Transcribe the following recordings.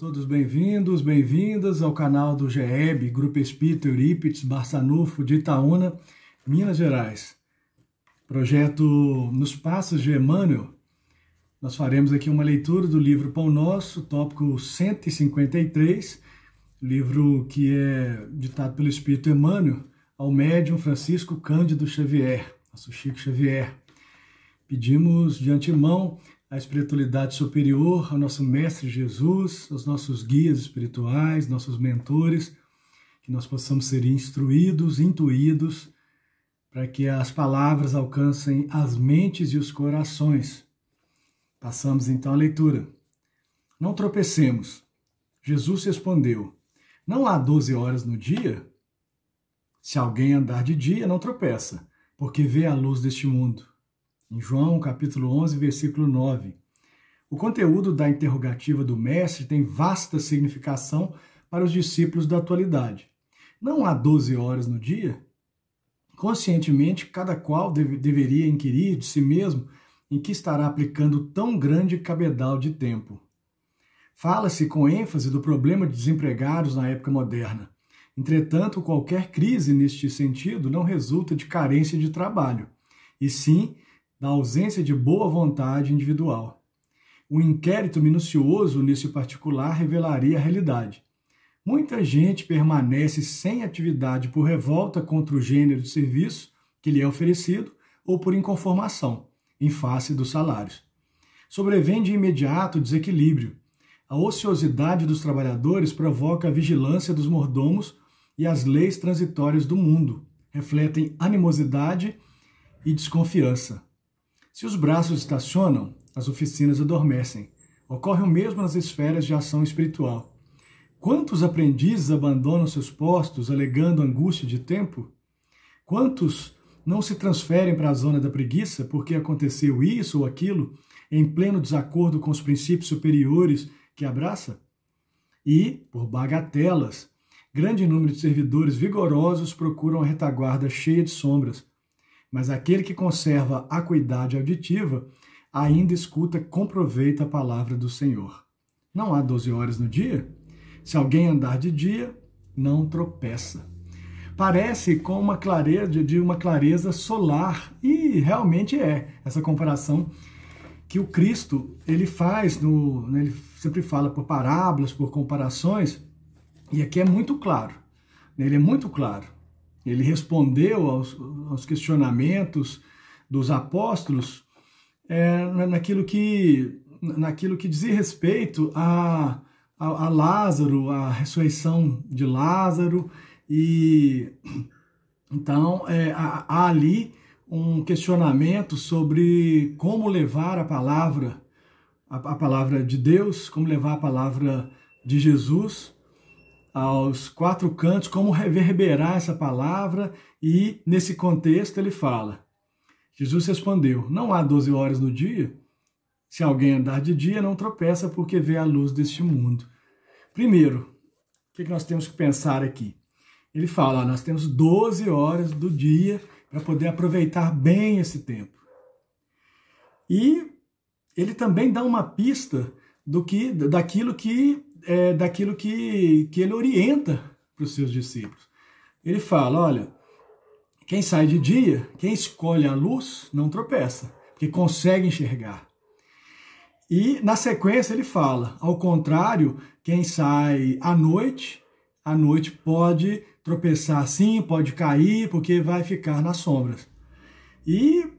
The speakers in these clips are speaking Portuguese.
Todos bem-vindos, bem-vindas ao canal do GEB, Grupo Espírita Eurípides Barçanufo de Itaúna, Minas Gerais. Projeto Nos Passos de Emmanuel. Nós faremos aqui uma leitura do livro Pão Nosso, tópico 153, livro que é ditado pelo Espírito Emmanuel ao médium Francisco Cândido Xavier, nosso Chico Xavier. Pedimos de antemão a espiritualidade superior, ao nosso Mestre Jesus, aos nossos guias espirituais, nossos mentores, que nós possamos ser instruídos, intuídos, para que as palavras alcancem as mentes e os corações. Passamos então à leitura. Não tropecemos. Jesus respondeu: não há 12 horas no dia? Se alguém andar de dia, não tropeça, porque vê a luz deste mundo. Em João, capítulo 11, versículo 9. O conteúdo da interrogativa do mestre tem vasta significação para os discípulos da atualidade. Não há 12 horas no dia? Conscientemente, cada qual deveria inquirir de si mesmo em que estará aplicando tão grande cabedal de tempo. Fala-se com ênfase do problema de desempregados na época moderna. Entretanto, qualquer crise neste sentido não resulta de carência de trabalho, e sim da ausência de boa vontade individual. Um inquérito minucioso nesse particular revelaria a realidade. Muita gente permanece sem atividade por revolta contra o gênero de serviço que lhe é oferecido ou por inconformação, em face dos salários. Sobrevém de imediato desequilíbrio. A ociosidade dos trabalhadores provoca a vigilância dos mordomos e as leis transitórias do mundo refletem animosidade e desconfiança. Se os braços estacionam, as oficinas adormecem. Ocorre o mesmo nas esferas de ação espiritual. Quantos aprendizes abandonam seus postos alegando angústia de tempo? Quantos não se transferem para a zona da preguiça porque aconteceu isso ou aquilo em pleno desacordo com os princípios superiores que abraça? E, por bagatelas, grande número de servidores vigorosos procuram a retaguarda cheia de sombras. Mas aquele que conserva a acuidade auditiva ainda escuta com proveito a palavra do Senhor. Não há 12 horas no dia? Se alguém andar de dia, não tropeça. Parece com uma clareza solar, e realmente é essa comparação que o Cristo ele faz, ele sempre fala por parábolas, por comparações, e aqui é muito claro, ele é muito claro. Ele respondeu aos questionamentos dos apóstolos naquilo que dizia respeito a Lázaro, a ressurreição de Lázaro, e então há ali um questionamento sobre como levar a palavra de Deus, como levar a palavra de Jesus aos quatro cantos, como reverberar essa palavra, e nesse contexto ele fala. Jesus respondeu: não há 12 horas no dia? Se alguém andar de dia, não tropeça porque vê a luz deste mundo. Primeiro, o que nós temos que pensar aqui? Ele fala, nós temos 12 horas do dia para poder aproveitar bem esse tempo. E ele também dá uma pista daquilo que ele orienta para os seus discípulos. Ele fala, olha, quem sai de dia, quem escolhe a luz, não tropeça, porque consegue enxergar. E na sequência ele fala, ao contrário, quem sai à noite pode tropeçar sim, pode cair, porque vai ficar nas sombras. E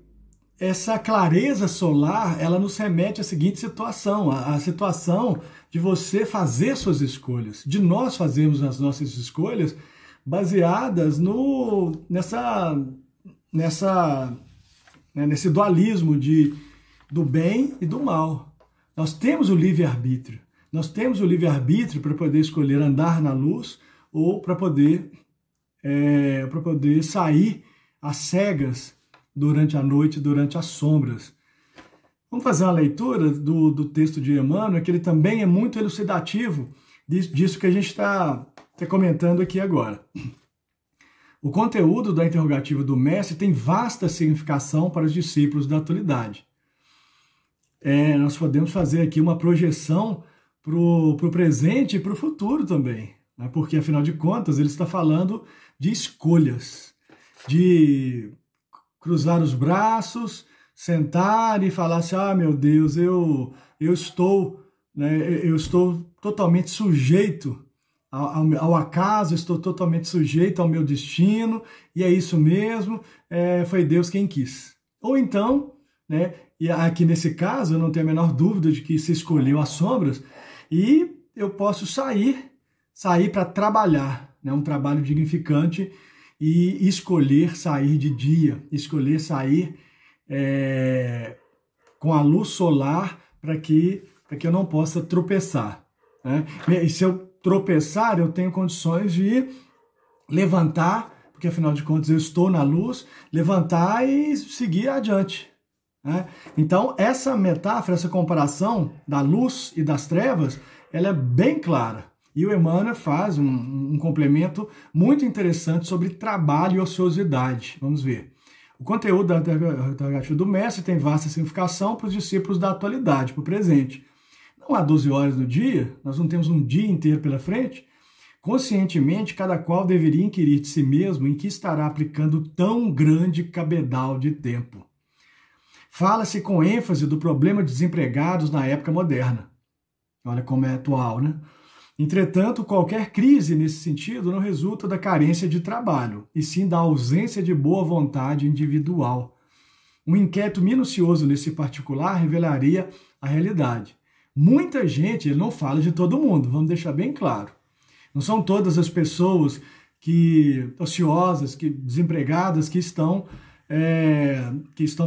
essa clareza solar, ela nos remete à seguinte situação, a situação de você fazer suas escolhas, de nós fazermos as nossas escolhas baseadas nesse dualismo do bem e do mal. Nós temos o livre-arbítrio. Nós temos o livre-arbítrio para poder escolher andar na luz ou para poder sair às cegas durante a noite, durante as sombras. Vamos fazer uma leitura do texto de Emmanuel, que ele também é muito elucidativo disso que a gente está comentando aqui agora. O conteúdo da interrogativa do mestre tem vasta significação para os discípulos da atualidade. Nós podemos fazer aqui uma projeção pro presente e para o futuro também, né? Porque, afinal de contas, ele está falando de escolhas, de cruzar os braços, sentar e falar assim, ah, meu Deus, eu estou, né, eu estou totalmente sujeito ao acaso, estou totalmente sujeito ao meu destino, e é isso mesmo, foi Deus quem quis. Ou então, né, e aqui nesse caso, eu não tenho a menor dúvida de que se escolheu as sombras, e eu posso sair para trabalhar, né, um trabalho dignificante, e escolher sair de dia, escolher sair com a luz solar para que eu não possa tropeçar, né? E se eu tropeçar, eu tenho condições de levantar, porque afinal de contas eu estou na luz, levantar e seguir adiante, né? Então essa metáfora, essa comparação da luz e das trevas, ela é bem clara. E o Emmanuel faz um complemento muito interessante sobre trabalho e ociosidade. Vamos ver. O conteúdo da interrogativa do mestre tem vasta significação para os discípulos da atualidade, para o presente. Não há 12 horas no dia, nós não temos um dia inteiro pela frente. Conscientemente, cada qual deveria inquirir de si mesmo em que estará aplicando tão grande cabedal de tempo. Fala-se com ênfase do problema de desempregados na época moderna. Olha como é atual, né? Entretanto, qualquer crise nesse sentido não resulta da carência de trabalho, e sim da ausência de boa vontade individual. Um inquérito minucioso nesse particular revelaria a realidade. Muita gente, ele não fala de todo mundo, vamos deixar bem claro. Não são todas as pessoas ociosas, desempregadas, que estão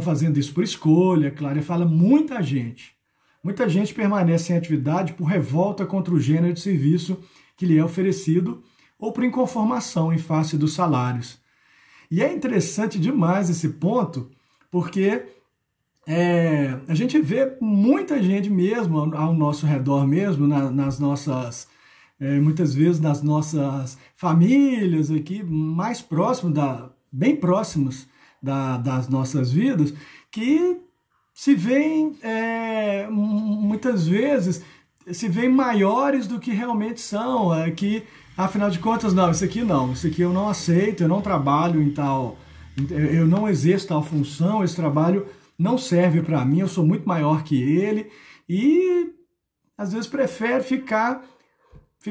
fazendo isso por escolha, claro, ele fala muita gente. Muita gente permanece em atividade por revolta contra o gênero de serviço que lhe é oferecido ou por inconformação em face dos salários. E é interessante demais esse ponto, porque a gente vê muita gente mesmo ao nosso redor mesmo, nas nossas, muitas vezes nas nossas famílias aqui, mais próximo, bem próximos das nossas vidas, que se veem, muitas vezes, se veem maiores do que realmente são, que, afinal de contas, não, isso aqui eu não aceito, eu não trabalho em tal, eu não exerço tal função, esse trabalho não serve para mim, eu sou muito maior que ele, e às vezes prefere ficar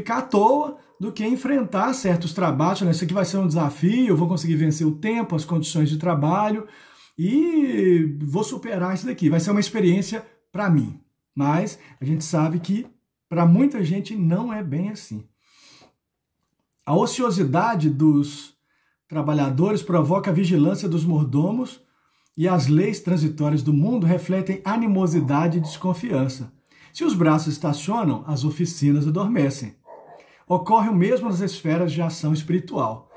à toa do que enfrentar certos trabalhos, né? Isso aqui vai ser um desafio, eu vou conseguir vencer o tempo, as condições de trabalho, e vou superar isso daqui, vai ser uma experiência para mim. Mas a gente sabe que para muita gente não é bem assim. A ociosidade dos trabalhadores provoca a vigilância dos mordomos e as leis transitórias do mundo refletem animosidade e desconfiança. Se os braços estacionam, as oficinas adormecem. Ocorre o mesmo nas esferas de ação espiritual.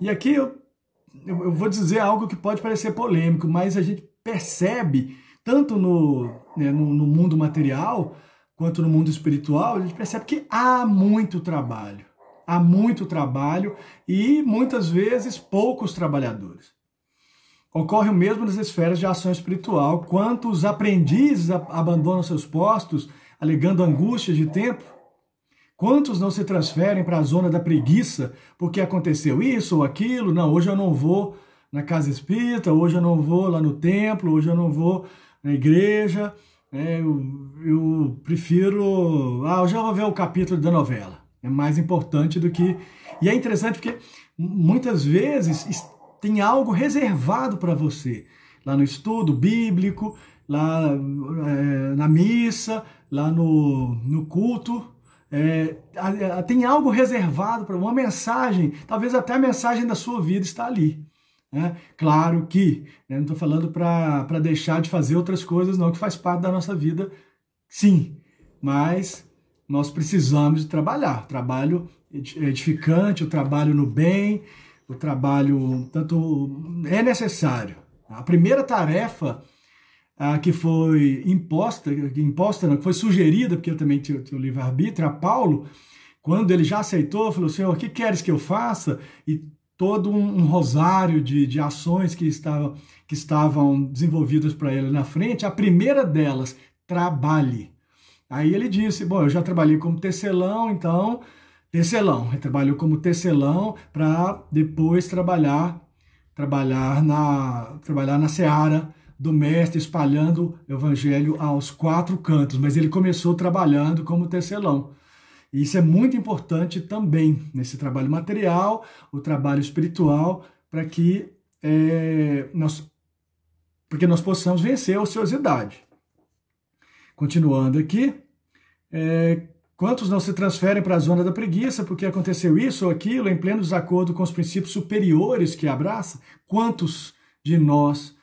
E aqui eu vou dizer algo que pode parecer polêmico, mas a gente percebe, tanto no mundo material, quanto no mundo espiritual, a gente percebe que há muito trabalho. Há muito trabalho e, muitas vezes, poucos trabalhadores. Ocorre o mesmo nas esferas de ação espiritual. Quanto os aprendizes abandonam seus postos, alegando angústias de tempo? Quantos não se transferem para a zona da preguiça porque aconteceu isso ou aquilo? Não, hoje eu não vou na casa espírita, hoje eu não vou lá no templo, hoje eu não vou na igreja, eu prefiro... hoje eu vou ver o capítulo da novela. É mais importante do que... E é interessante porque muitas vezes tem algo reservado para você, lá no estudo bíblico, lá na missa, lá no culto... tem algo reservado para uma mensagem, talvez até a mensagem da sua vida está ali, né? Claro que não estou falando para deixar de fazer outras coisas, não, que faz parte da nossa vida, sim, mas nós precisamos de trabalhar, o trabalho edificante, o trabalho no bem, o trabalho tanto é necessário. A primeira tarefa que foi imposta não, que foi sugerida, porque eu também tinha o livre-arbítrio, a Paulo, quando ele já aceitou, falou: Senhor, o que queres que eu faça? E todo um rosário de ações que estavam desenvolvidas para ele na frente, a primeira delas, trabalhe. Aí ele disse, bom, eu já trabalhei como tecelão, então, tecelão. Ele trabalhou como tecelão para depois trabalhar na seara do mestre, espalhando o evangelho aos 4 cantos. Mas ele começou trabalhando como tecelão. E isso é muito importante também nesse trabalho material, o trabalho espiritual, para que nós possamos vencer a ociosidade. Continuando aqui, quantos não se transferem para a zona da preguiça porque aconteceu isso ou aquilo em pleno desacordo com os princípios superiores que abraça? Quantos de nós,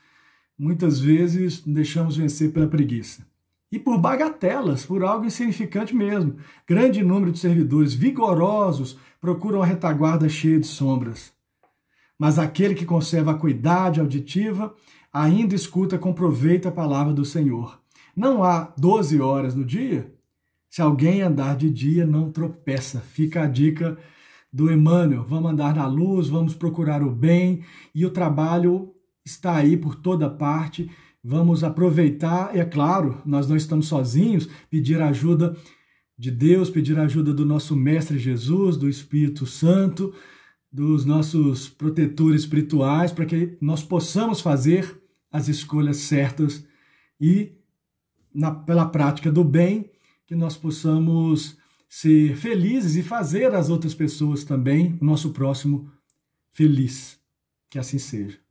muitas vezes, deixamos vencer pela preguiça? E por bagatelas, por algo insignificante mesmo. Grande número de servidores vigorosos procuram a retaguarda cheia de sombras. Mas aquele que conserva a acuidade auditiva ainda escuta com proveito a palavra do Senhor. Não há 12 horas no dia? Se alguém andar de dia, não tropeça. Fica a dica do Emmanuel. Vamos andar na luz, vamos procurar o bem, e o trabalho está aí por toda parte. Vamos aproveitar, e é claro, nós não estamos sozinhos, pedir a ajuda de Deus, pedir a ajuda do nosso Mestre Jesus, do Espírito Santo, dos nossos protetores espirituais, para que nós possamos fazer as escolhas certas e, pela prática do bem, que nós possamos ser felizes e fazer as outras pessoas também, o nosso próximo, feliz. Que assim seja.